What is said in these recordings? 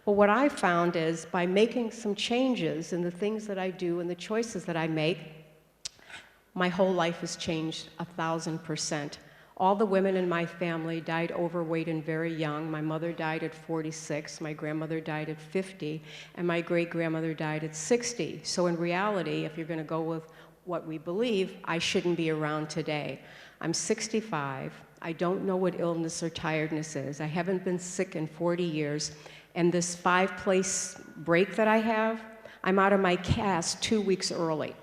Well, what I found is by making some changes in the things that I do and the choices that I make, my whole life has changed 1,000%. All the women in my family died overweight and very young. My mother died at 46, my grandmother died at 50, and my great-grandmother died at 60. So in reality, if you're going to go with what we believe, I shouldn't be around today. I'm 65. I don't know what illness or tiredness is. I haven't been sick in 40 years. And this 5-place break that I have, I'm out of my cast 2 weeks early.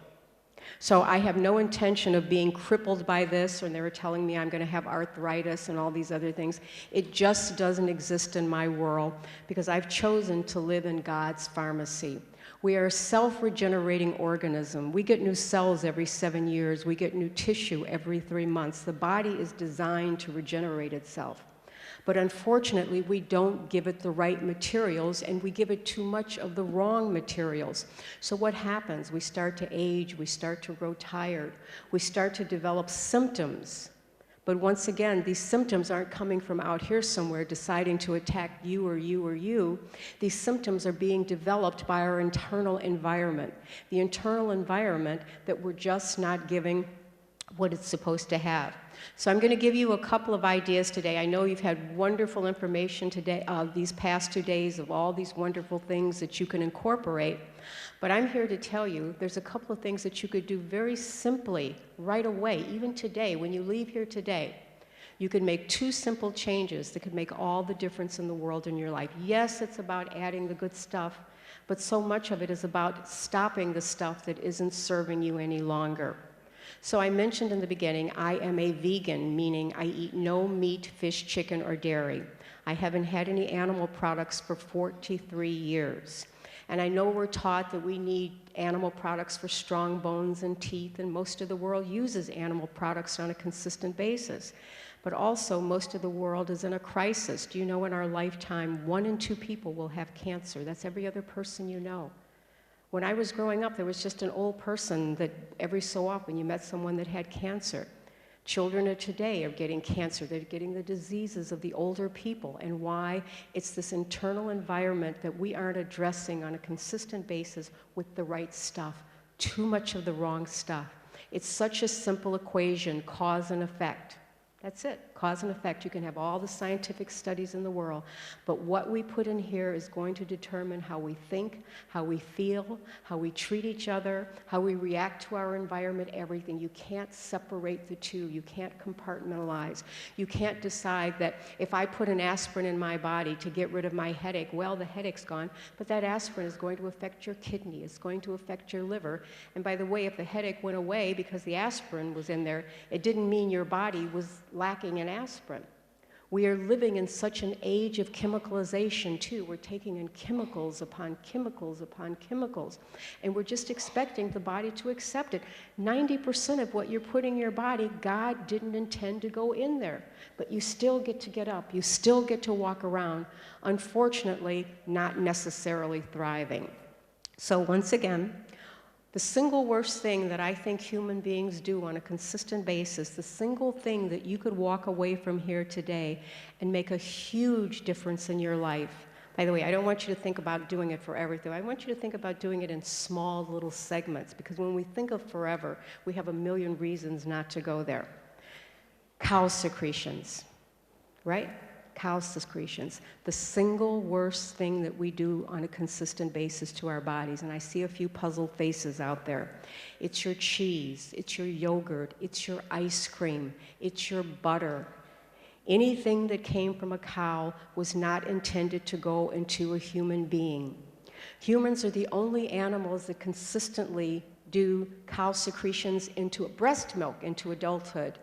So I have no intention of being crippled by this, and they were telling me I'm going to have arthritis and all these other things. It just doesn't exist in my world because I've chosen to live in God's pharmacy. We are a self-regenerating organism. We get new cells every 7 years. We get new tissue every 3 months. The body is designed to regenerate itself. But unfortunately, we don't give it the right materials, and we give it too much of the wrong materials. So what happens? We start to age, we start to grow tired, we start to develop symptoms. But once again, these symptoms aren't coming from out here somewhere deciding to attack you or you or you. These symptoms are being developed by our internal environment. The internal environment that we're just not giving what it's supposed to have. So I'm going to give you a couple of ideas today. I know you've had wonderful information today, these past 2 days of all these wonderful things that you can incorporate. But I'm here to tell you there's a couple of things that you could do very simply right away, even today, when you leave here today. You could make 2 simple changes that could make all the difference in the world in your life. Yes, it's about adding the good stuff, but so much of it is about stopping the stuff that isn't serving you any longer. So I mentioned in the beginning, I am a vegan, meaning I eat no meat, fish, chicken, or dairy. I haven't had any animal products for 43 years. And I know we're taught that we need animal products for strong bones and teeth, and most of the world uses animal products on a consistent basis. But also, most of the world is in a crisis. Do you know in our lifetime, 1 in 2 people will have cancer? That's every other person you know. When I was growing up, there was just an old person that every so often you met someone that had cancer. Children of today are getting cancer. They're getting the diseases of the older people. And why? It's this internal environment that we aren't addressing on a consistent basis with the right stuff. Too much of the wrong stuff. It's such a simple equation, cause and effect. That's it, cause and effect. You can have all the scientific studies in the world, but what we put in here is going to determine how we think, how we feel, how we treat each other, how we react to our environment, everything. You can't separate the two. You can't compartmentalize. You can't decide that if I put an aspirin in my body to get rid of my headache, well, the headache's gone, but that aspirin is going to affect your kidney. It's going to affect your liver. And by the way, if the headache went away because the aspirin was in there, it didn't mean your body was lacking in aspirin. We are living in such an age of chemicalization too. We're taking in chemicals upon chemicals upon chemicals, and we're just expecting the body to accept it. 90% of what you're putting in your body, God didn't intend to go in there, but you still get up, you still get to walk around, unfortunately, not necessarily thriving. So once again, the single worst thing that I think human beings do on a consistent basis, the single thing that you could walk away from here today and make a huge difference in your life. By the way, I don't want you to think about doing it for everything. I want you to think about doing it in small little segments, because when we think of forever, we have a million reasons not to go there. Cow secretions, right? Cow secretions, the single worst thing that we do on a consistent basis to our bodies. And I see a few puzzled faces out there. It's your cheese, it's your yogurt, it's your ice cream, it's your butter. Anything that came from a cow was not intended to go into a human being. Humans are the only animals that consistently do cow secretions into breast milk, into adulthood.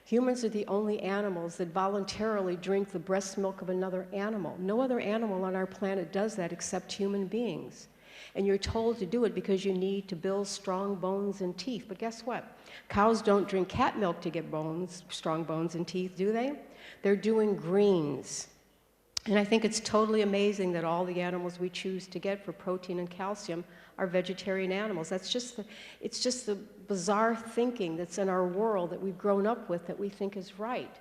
Humans are the only animals that voluntarily drink the breast milk of another animal. No other animal on our planet does that except human beings. And you're told to do it because you need to build strong bones and teeth. But guess what? Cows don't drink cat milk to get bones, strong bones and teeth, do they? They're doing greens. And I think it's totally amazing that all the animals we choose to get for protein and calcium are vegetarian animals. It's just the bizarre thinking that's in our world that we've grown up with that we think is right.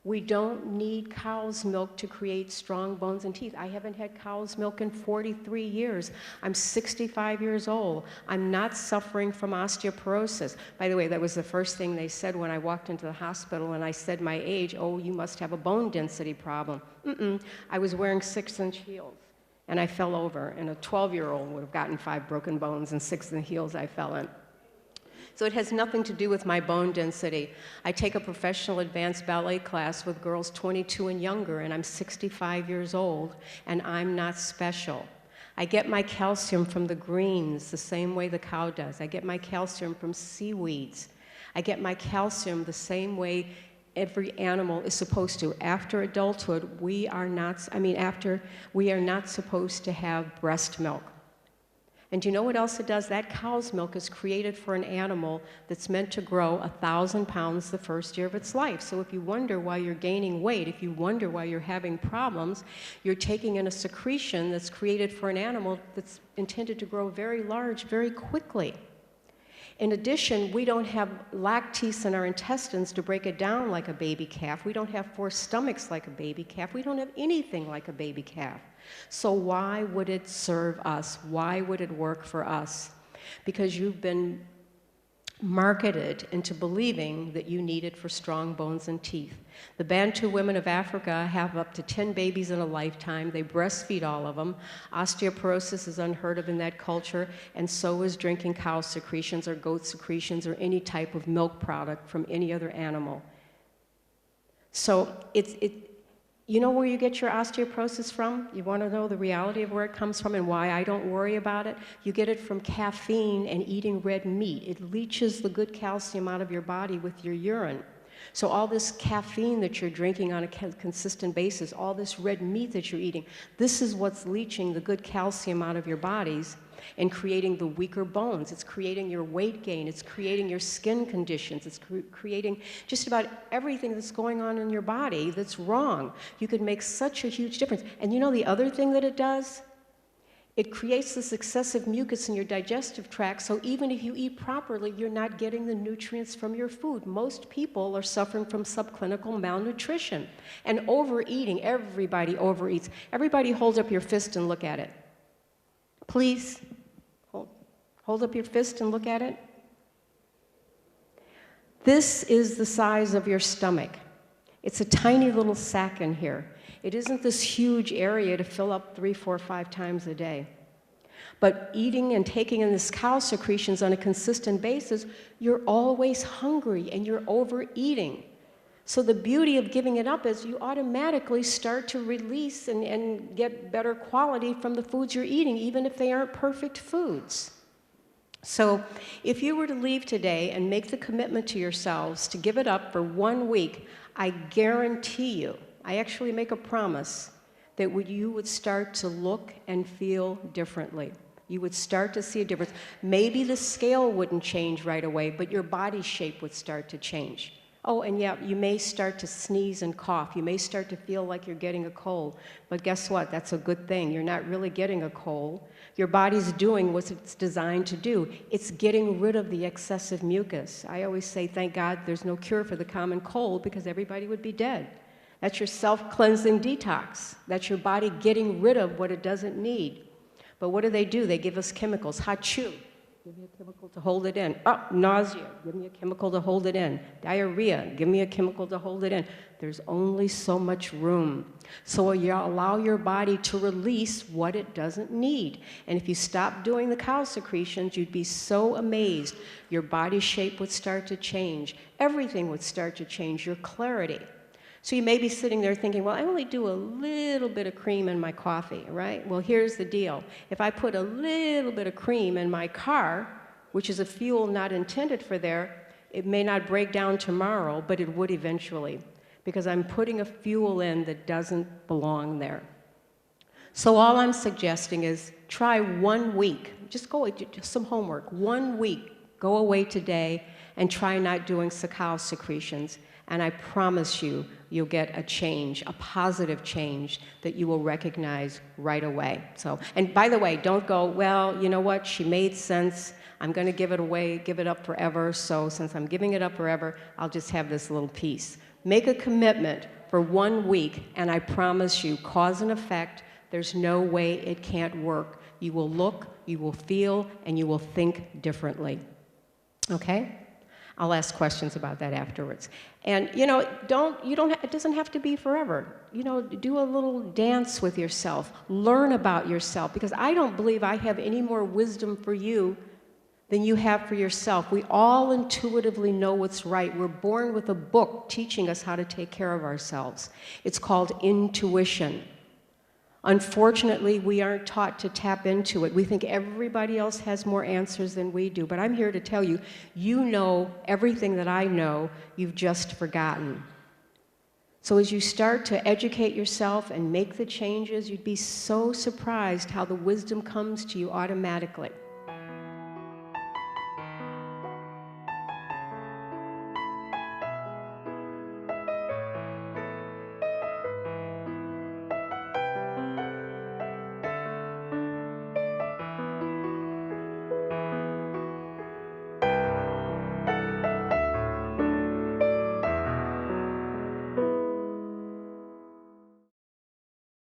We don't need cow's milk to create strong bones and teeth. I haven't had cow's milk in 43 years. I'm 65 years old. I'm not suffering from osteoporosis. By the way, that was the first thing they said when I walked into the hospital and I said my age. Oh, you must have a bone density problem. I was wearing 6-inch heels and I fell over, and a 12-year-old would have gotten 5 broken bones and 6 in the heels I fell in. So it has nothing to do with my bone density. I take a professional advanced ballet class with girls 22 and younger, and I'm 65 years old, and I'm not special. I get my calcium from the greens the same way the cow does. I get my calcium from seaweeds. I get my calcium the same way every animal is supposed to. After adulthood, we are not supposed to have breast milk. And do you know what else it does? That cow's milk is created for an animal that's meant to grow 1,000 pounds the first year of its life. So if you wonder why you're gaining weight, if you wonder why you're having problems, you're taking in a secretion that's created for an animal that's intended to grow very large very quickly. In addition, we don't have lactase in our intestines to break it down like a baby calf. We don't have 4 stomachs like a baby calf. We don't have anything like a baby calf. So why would it serve us? Why would it work for us? Because you've been marketed into believing that you need it for strong bones and teeth. The Bantu women of Africa have up to 10 babies in a lifetime. They breastfeed all of them. Osteoporosis is unheard of in that culture, and so is drinking cow secretions or goat secretions or any type of milk product from any other animal. So you know where you get your osteoporosis from? You want to know the reality of where it comes from and why I don't worry about it? You get it from caffeine and eating red meat. It leaches the good calcium out of your body with your urine. So all this caffeine that you're drinking on a consistent basis, all this red meat that you're eating, this is what's leaching the good calcium out of your bodies and creating the weaker bones. It's creating your weight gain. It's creating your skin conditions. It's creating just about everything that's going on in your body that's wrong. You could make such a huge difference. And you know the other thing that it does? It creates this excessive mucus in your digestive tract, so even if you eat properly, you're not getting the nutrients from your food. Most people are suffering from subclinical malnutrition and overeating. Everybody overeats. Everybody hold up your fist and look at it. Please, hold up your fist and look at it. This is the size of your stomach. It's a tiny little sac in here. It isn't this huge area to fill up 3, 4, 5 times a day. But eating and taking in this cow secretions on a consistent basis, you're always hungry and you're overeating. So the beauty of giving it up is you automatically start to release and get better quality from the foods you're eating, even if they aren't perfect foods. So if you were to leave today and make the commitment to yourselves to give it up for 1 week, I guarantee you, I actually make a promise that you would start to look and feel differently. You would start to see a difference. Maybe the scale wouldn't change right away, but your body shape would start to change. Oh, and yeah, you may start to sneeze and cough. You may start to feel like you're getting a cold. But guess what? That's a good thing. You're not really getting a cold. Your body's doing what it's designed to do. It's getting rid of the excessive mucus. I always say, thank God there's no cure for the common cold because everybody would be dead. That's your self-cleansing detox. That's your body getting rid of what it doesn't need. But what do? They give us chemicals. Hachu. Give me a chemical to hold it in. Oh, nausea. Give me a chemical to hold it in. Diarrhea. Give me a chemical to hold it in. There's only so much room. So you allow your body to release what it doesn't need. And if you stop doing the cow secretions, you'd be so amazed. Your body shape would start to change. Everything would start to change. Your clarity. So you may be sitting there thinking, well, I only do a little bit of cream in my coffee, right? Well, here's the deal. If I put a little bit of cream in my car, which is a fuel not intended for there, it may not break down tomorrow, but it would eventually, because I'm putting a fuel in that doesn't belong there. So all I'm suggesting is try 1 week. Just some homework. 1 week. Go away today and try not doing cow secretions. And I promise you, you'll get a change, a positive change that you will recognize right away. So, and by the way, don't go, well, you know what, she made sense. I'm going to give it away, give it up forever. So since I'm giving it up forever, I'll just have this little piece. Make a commitment for 1 week, and I promise you, cause and effect, there's no way it can't work. You will look, you will feel, and you will think differently. Okay? I'll ask questions about that afterwards. And you know, it doesn't have to be forever. You know, do a little dance with yourself. Learn about yourself, because I don't believe I have any more wisdom for you than you have for yourself. We all intuitively know what's right. We're born with a book teaching us how to take care of ourselves. It's called intuition. Unfortunately, we aren't taught to tap into it. We think everybody else has more answers than we do, but I'm here to tell you, you know everything that I know, you've just forgotten. So as you start to educate yourself and make the changes, you'd be so surprised how the wisdom comes to you automatically.